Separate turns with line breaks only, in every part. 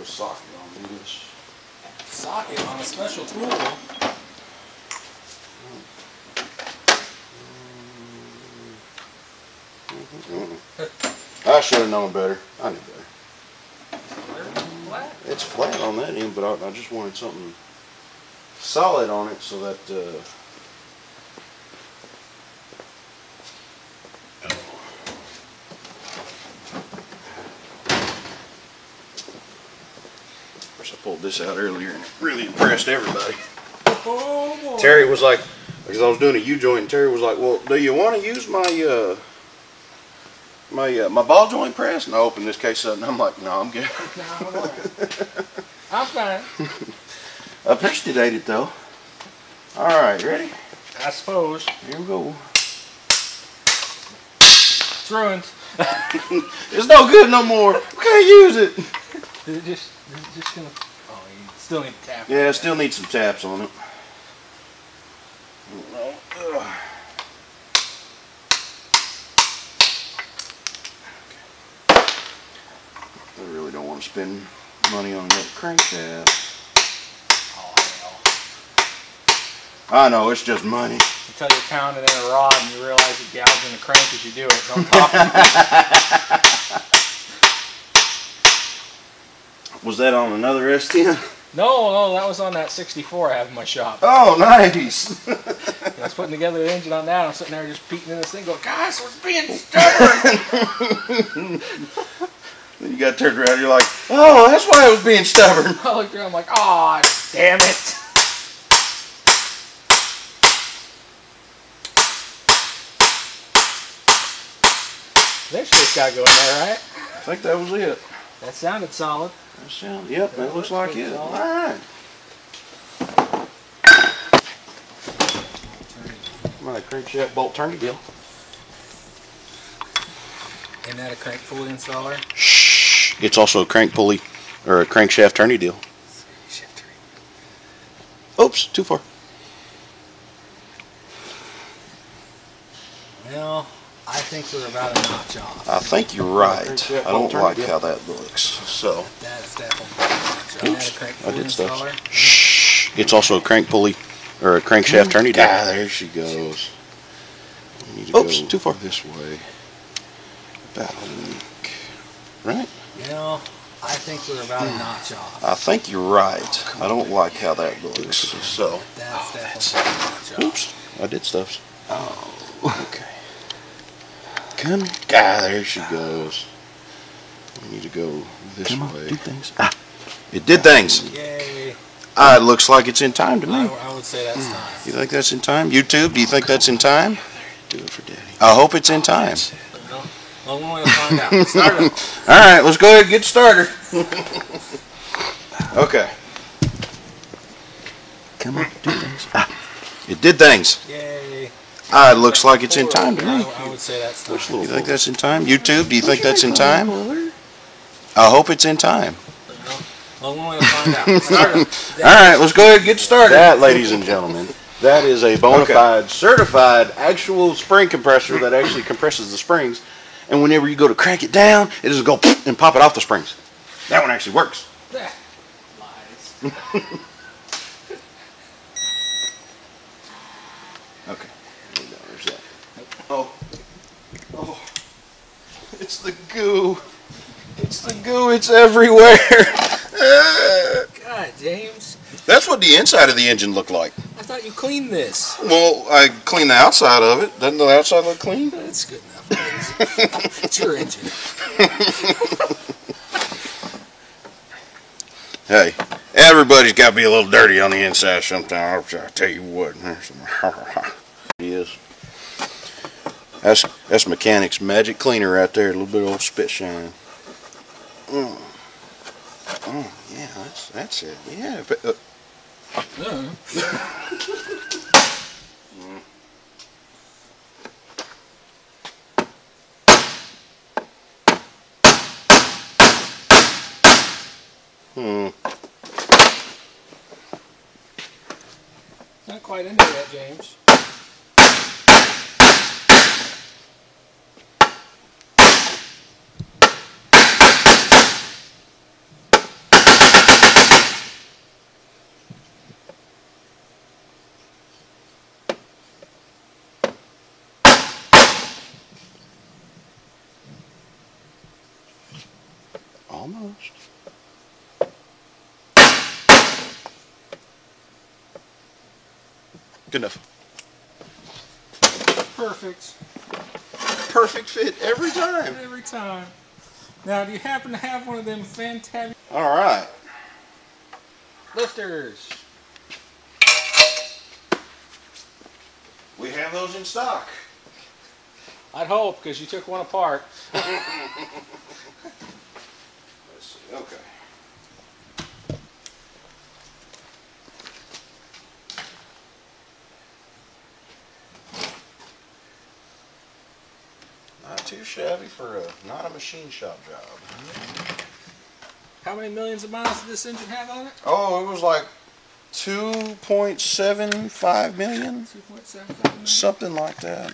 a socket on this.
Socket on a special tool.
I should have known better. I knew better.
Flat?
It's flat on that end, but I just wanted something solid on it so that of course I pulled this out earlier and it really impressed everybody.
Oh, boy.
Terry was like, because I was doing a U-joint, and Terry was like, well, do you want to use my my ball joint press? And I opened this case up and I'm like, no, I'm good.
No, I'm fine.
I appreciate it though. Alright, ready?
I suppose.
Here we go.
It's ruined.
It's no good no more. We can't use it.
Is it just gonna... Oh, you still need to tap it.
Yeah, I still need some taps on it. I really don't want to spend money on that crankshaft.
Oh, hell.
I know, it's just money.
Until you're pounding in a rod and you realize you're gouging the crank as you do it. Don't talk to me.
Was that on another S10?
No, that was on that 64 I have in my shop.
Oh, nice.
I was putting together the engine on that. I'm sitting there just peeking in this thing going, gosh, we're being stubborn.
Then you got turned around, you're like, oh, that's why I was being stubborn.
I looked around, I'm like, oh, damn it. Eventually it's got to go in there, right?
I think that was it.
That sounded solid.
Yep, that looks like it. All right. My crankshaft bolt turning deal.
Isn't that a crank pulley installer?
Shh. It's also a crank pulley or a crankshaft turning deal. Oops, too far.
Well, I think we're about a notch off.
I think you're right. I don't like how that looks. So.
That's definitely a notch off.
Oops,
Is that a crank
I
pulley
did stuff.
installer?
Shh. It's also a crank pulley or a crankshaft turning deal. Ah, there she goes. We need to
Oops,
go
too far.
this way. About right?
You know, I think we're about a notch off.
I think you're right. I don't like how that looks. So.
That's definitely a notch off.
Oops, I did stuff. Oh, okay. Come here. Ah, there she goes. We need to go this way. Do things. Ah, it did things.
Yay.
It looks like it's in time to me.
I would say that's time.
You think that's in time? YouTube, do you think that's in time? Do it for Daddy. I hope it's in time.
Well, one way to find out. Start it.
All right, let's go ahead and get started. Okay. Come on, do things. It did things.
Yay.
It looks like it's in time to me.
I would say that's time.
You think that's in time? YouTube, do you think that's in time? I hope it's in time.
Well, one way to find out. Start it.
All right, let's go ahead and get started. That, ladies and gentlemen, that is a bona fide, certified, actual spring compressor that actually compresses the springs. And whenever you go to crank it down, it doesn't go and pop it off the springs. That one actually works.
Lies.
Okay. There's that. Oh. It's the goo. It's the goo. It's everywhere.
God, James.
That's what the inside of the engine looked like.
I thought you cleaned this.
Well, I cleaned the outside of it. Doesn't the outside look clean?
That's good enough. It's your engine.
Hey, everybody's got to be a little dirty on the inside sometimes. I'll tell you what. It is. That's Mechanic's Magic Cleaner right there. A little bit of old spit shine. Oh, yeah, that's it. Yeah.
Not quite into yet, James.
Almost. Good enough.
Perfect.
Perfect fit every time.
Every time. Now, do you happen to have one of them fantabulous
All right.
lifters?
We have those in stock.
I'd hope, because you took one apart.
Let's see. Okay. Not too shabby for not a machine shop job.
How many millions of miles did this engine have on it?
Oh, it was like 2.75 million,
2.75 million.
something like that.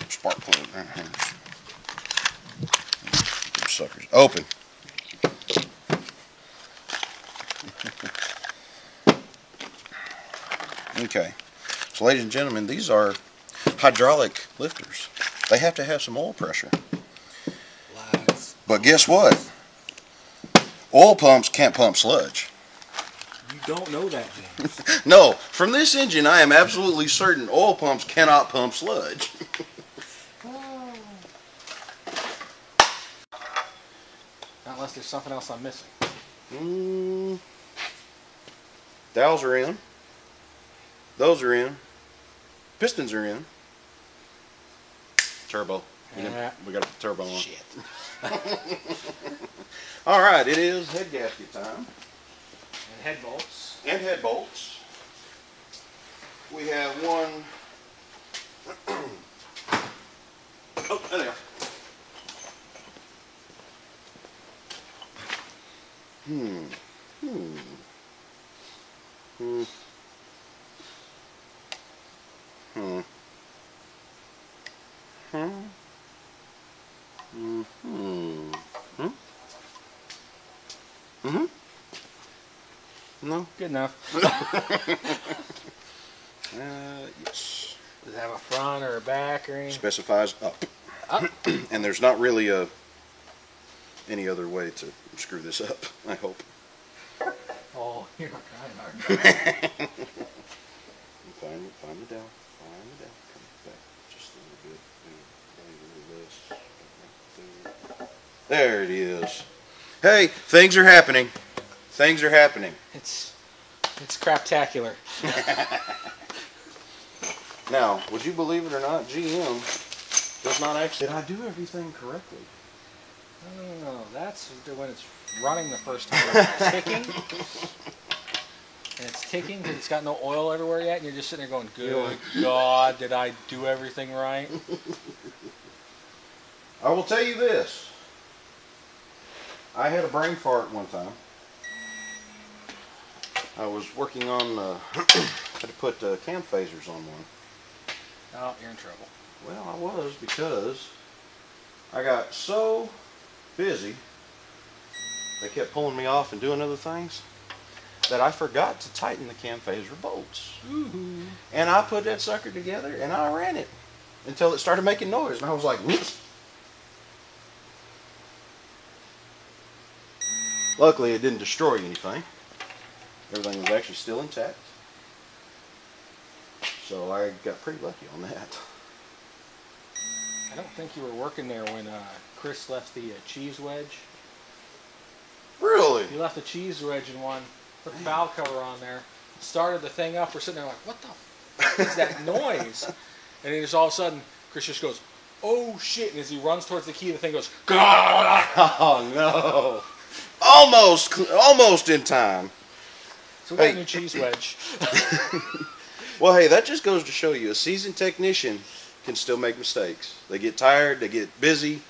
Spark plug right here. Them suckers open. Okay, so ladies and gentlemen, these are hydraulic lifters. They have to have some oil pressure.
Lies.
But guess what? Oil pumps can't pump sludge.
You don't know that, James.
No, from this engine, I am absolutely certain oil pumps cannot pump sludge.
Not unless there's something else I'm missing.
Dowels are in. Those are in. Pistons are in. Turbo. We got the turbo on.
Shit.
All right, it is head gasket time.
And head bolts.
And head bolts. We have one. Oh, there they are. Hmm. No?
Good enough.
Yes.
Does it have a front or a back or anything?
Specifies up.
Up.
And there's not really any other way to screw this up, I hope.
Oh, you're kind of hard.
Find the dowel. Find the dowel. Come back just a little bit. There it is. Hey, things are happening. Things are happening.
It's craptacular.
Now, would you believe it or not, GM does not actually. Did I do everything correctly?
Oh, that's when it's running the first time. It's ticking. And it's ticking because it's got no oil everywhere yet, and you're just sitting there going, good God, did I do everything right?
I will tell you this. I had a brain fart one time. I was working on, had to put cam phasers on one.
Oh, you're in trouble.
Well, I was, because I got so busy, they kept pulling me off and doing other things, that I forgot to tighten the cam phaser bolts.
Ooh.
And I put that sucker together and I ran it until it started making noise, and I was like, whoops. Luckily, it didn't destroy anything. Everything was actually still intact. So I got pretty lucky on that.
I don't think you were working there when Chris left the cheese wedge.
Really?
You left the cheese wedge in one, put the valve cover on there, started the thing up. We're sitting there like, what the fuck is that noise? And then just all of a sudden, Chris just goes, oh shit. And as he runs towards the key, the thing goes, Gah!
Oh no. Almost in time.
So we got a new cheese wedge.
Well, hey, that just goes to show you a seasoned technician can still make mistakes. They get tired, they get busy.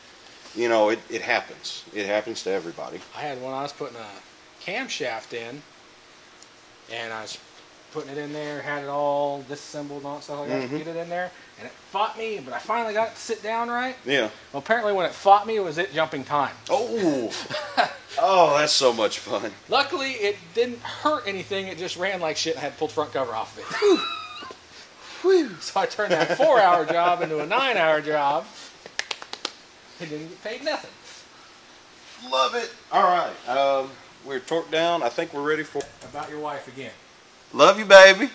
You know, it happens. It happens to everybody.
I had one, I was putting a camshaft in, and I was putting it in there, had it all disassembled and all that stuff like that, get it in there, and it fought me, but I finally got it to sit down right.
Yeah.
Well, apparently when it fought me, it was it jumping time.
Oh. Oh, that's so much fun.
Luckily, it didn't hurt anything. It just ran like shit and I had to pull the front cover off of it.
Whew.
So I turned that 4-hour job into a 9-hour job and didn't get paid nothing.
Love it. All right. We're torqued down. I think we're ready for...
About your wife again.
Love you, baby.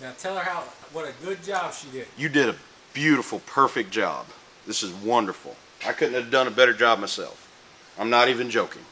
Now tell her what a good job she did.
You did a beautiful, perfect job. This is wonderful. I couldn't have done a better job myself. I'm not even joking.